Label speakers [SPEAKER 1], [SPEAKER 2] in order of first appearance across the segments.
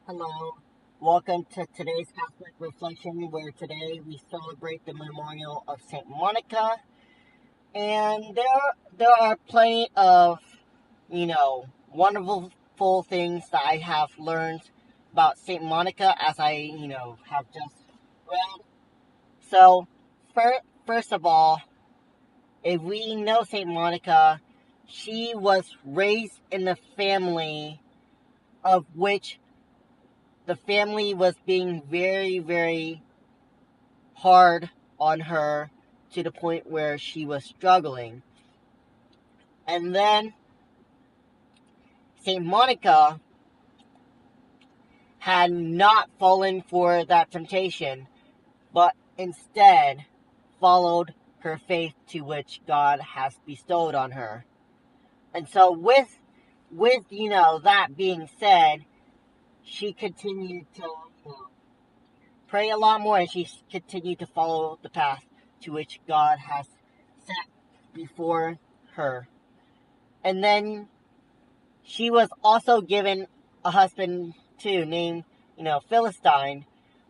[SPEAKER 1] Hello, welcome to today's Catholic Reflection, where today we celebrate the memorial of Saint Monica, and there are plenty of wonderful things that I have learned about Saint Monica as I have just read. So first of all, if we know Saint Monica, she was raised in the family of which the family was being very, very hard on her to the point where she was struggling. And then St. Monica had not fallen for that temptation, but instead followed her faith to which God has bestowed on her. And so with that being said, she continued to pray a lot more, and she continued to follow the path to which God has set before her. And then she was also given a husband too, named, Philistine,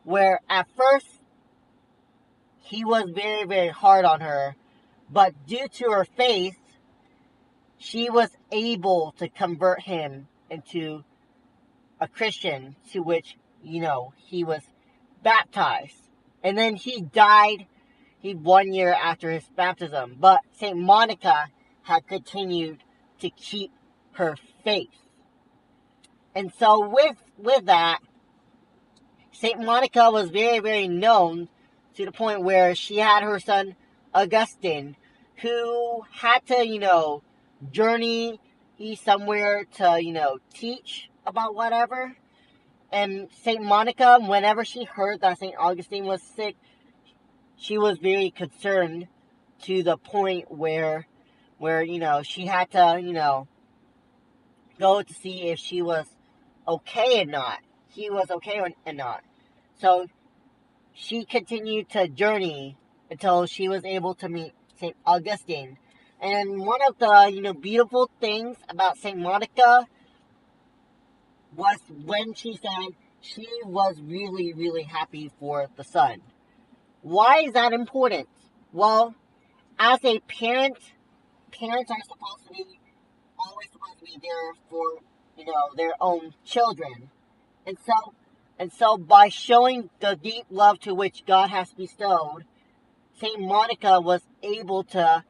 [SPEAKER 1] where at first he was very, very hard on her, but due to her faith, she was able to convert him into a Christian, to which, he was baptized. And then he died 1 year after his baptism. But St. Monica had continued to keep her faith. And so with that, St. Monica was very, very known to the point where she had her son Augustine, who had to, journey somewhere to, teach about whatever. And St. Monica, whenever she heard that St. Augustine was sick, she was very concerned to the point where she had to, go to see if she was okay or not. He was okay or not. So she continued to journey until she was able to meet St. Augustine. And one of the, beautiful things about St. Monica was when she said she was really, really happy for the son. Why is that important? Well, as a parent, parents are always supposed to be there for, their own children. And so by showing the deep love to which God has bestowed, Saint Monica was able to,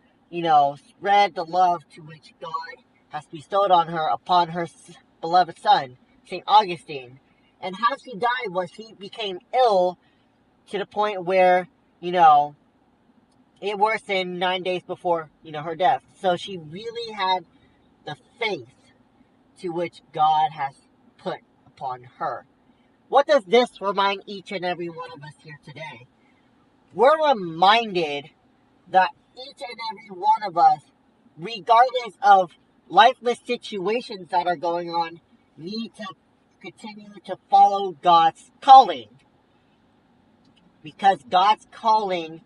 [SPEAKER 1] spread the love to which God has bestowed on her upon her beloved son, Saint Augustine. And how she died was she became ill to the point where, it worsened 9 days before, her death. So she really had the faith to which God has put upon her. What does this remind each and every one of us here today? We're reminded that each and every one of us, regardless of lifeless situations that are going on, need to continue to follow God's calling. Because God's calling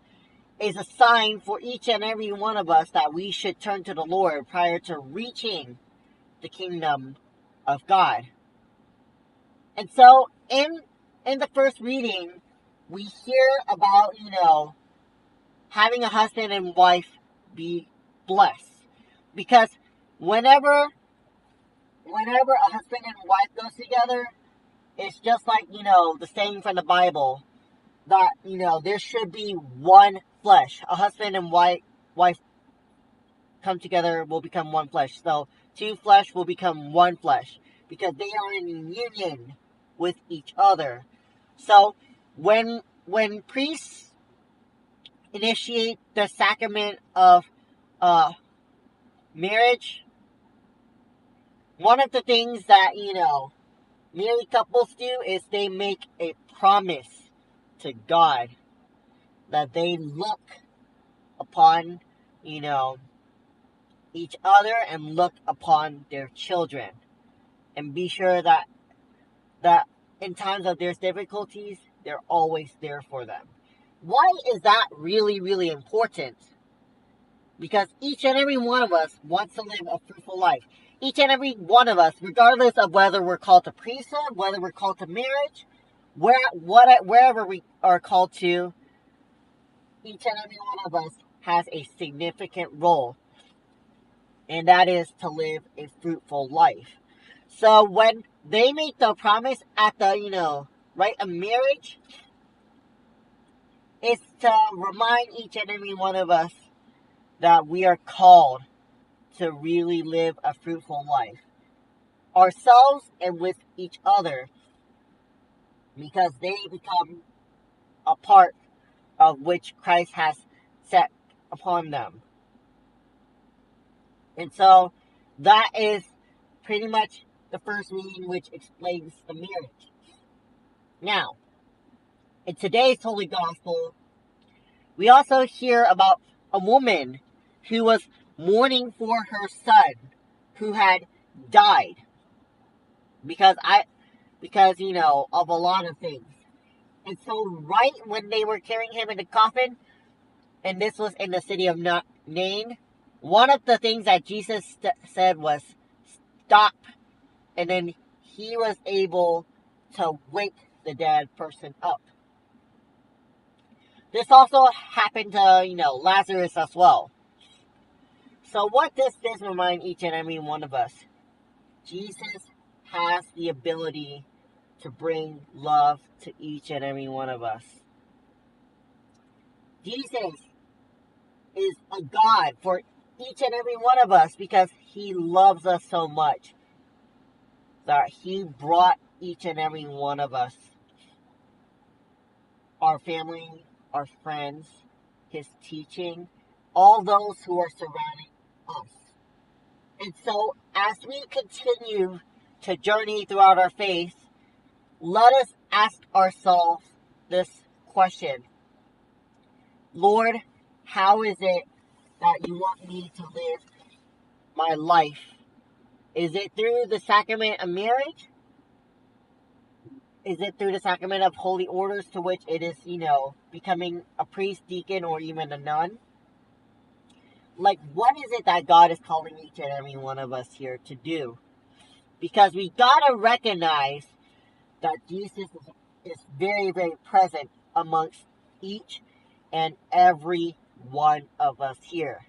[SPEAKER 1] is a sign for each and every one of us that we should turn to the Lord prior to reaching the kingdom of God. And so in the first reading, we hear about, having a husband and wife be blessed. Because whenever a husband and wife goes together, it's just like, the saying from the Bible that, there should be one flesh. A husband and wife come together will become one flesh. So two flesh will become one flesh because they are in union with each other. So when priests initiate the sacrament of marriage, one of the things that married couples do is they make a promise to God that they look upon each other and look upon their children, and be sure that in times of their difficulties, they're always there for them. Why is that really, really important? Because each and every one of us wants to live a fruitful life. each and every one of us, regardless of whether we're called to priesthood, whether we're called to marriage, wherever we are called to, each and every one of us has a significant role, and that is to live a fruitful life. So when they make the promise at the, rite of marriage, it's to remind each and every one of us that we are called to really live a fruitful life, ourselves and with each other, because they become a part of which Christ has set upon them. And so that is pretty much the first reading, which explains the marriage. Now, in today's Holy Gospel, we also hear about a woman who was mourning for her son who had died because of a lot of things. And so right when they were carrying him in the coffin, and this was in the city of Nain, one of the things that Jesus said was, stop. And then he was able to wake the dead person up. This also happened to, Lazarus as well. So what does this remind each and every one of us? Jesus has the ability to bring love to each and every one of us. Jesus is a God for each and every one of us because he loves us so much that he brought each and every one of us, our family, our friends, his teaching, all those who are surrounding us. And so as we continue to journey throughout our faith, let us ask ourselves this question: Lord, how is it that you want me to live my life? Is it through the sacrament of marriage? Is it through the sacrament of holy orders, to which it is, becoming a priest, deacon, or even a nun? Like, what is it that God is calling each and every one of us here to do? Because we gotta recognize that Jesus is very, very present amongst each and every one of us here,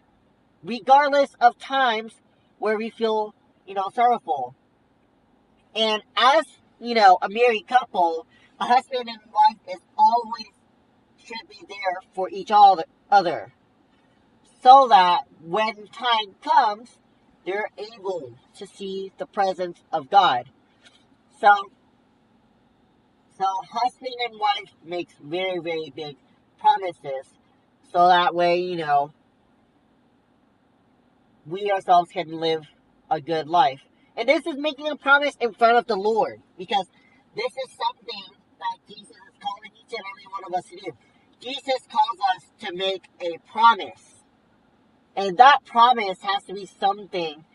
[SPEAKER 1] regardless of times where we feel, sorrowful. And as, a married couple, a husband and wife should be there for each other, so that when time comes, they're able to see the presence of God. So husband and wife makes very, very big promises, so that way, we ourselves can live a good life. And this is making a promise in front of the Lord, because this is something that Jesus is calling each and every one of us to do. Jesus calls us to make a promise. And that promise has to be something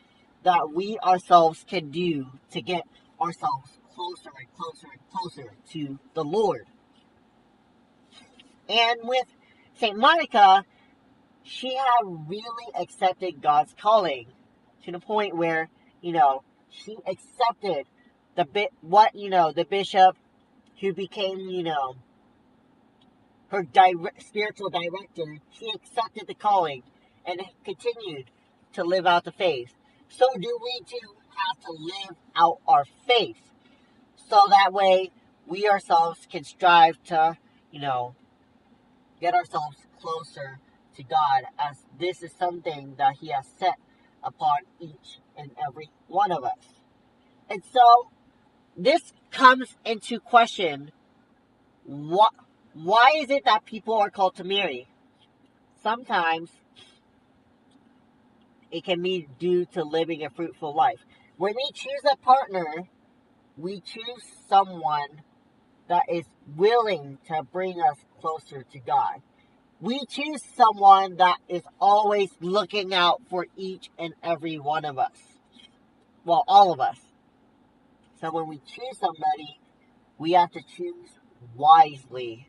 [SPEAKER 1] that we ourselves can do to get ourselves closer and closer and closer to the Lord. And with St. Monica, she had really accepted God's calling to the point where, she accepted the bishop who became, her spiritual director. She accepted the calling and continued to live out the faith. So do we too have to live out our faith, so that way we ourselves can strive to, get ourselves closer to God, as this is something that he has set upon each and every one of us. And so this comes into question: why is it that people are called to marry? Sometimes it can be due to living a fruitful life. When we choose a partner, we choose someone that is willing to bring us closer to God. We choose someone that is always looking out for each and every one of us. Well, all of us. So when we choose somebody, we have to choose wisely,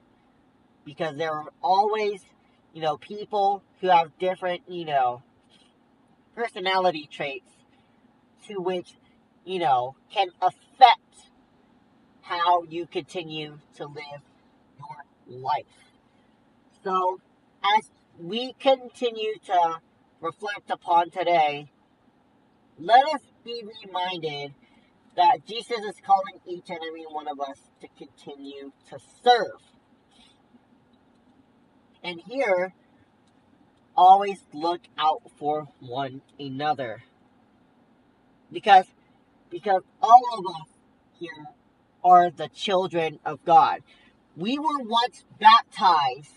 [SPEAKER 1] because there are always, people who have different, personality traits. to which, can affect how you continue to live your life. So, as we continue to reflect upon today, let us be reminded that Jesus is calling each and every one of us to continue to serve. And here, always look out for one another. Because all of us here are the children of God. We were once baptized,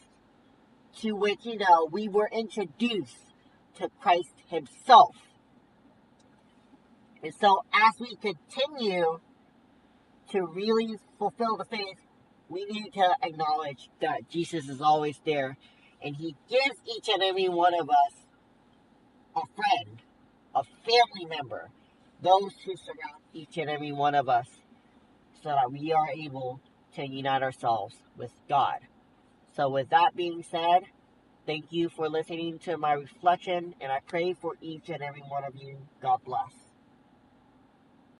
[SPEAKER 1] to which, we were introduced to Christ himself. And so as we continue to really fulfill the faith, we need to acknowledge that Jesus is always there. And he gives each and every one of us a friend, a family member, those who surround each and every one of us, so that we are able to unite ourselves with God. So with that being said, thank you for listening to my reflection, and I pray for each and every one of you. God bless.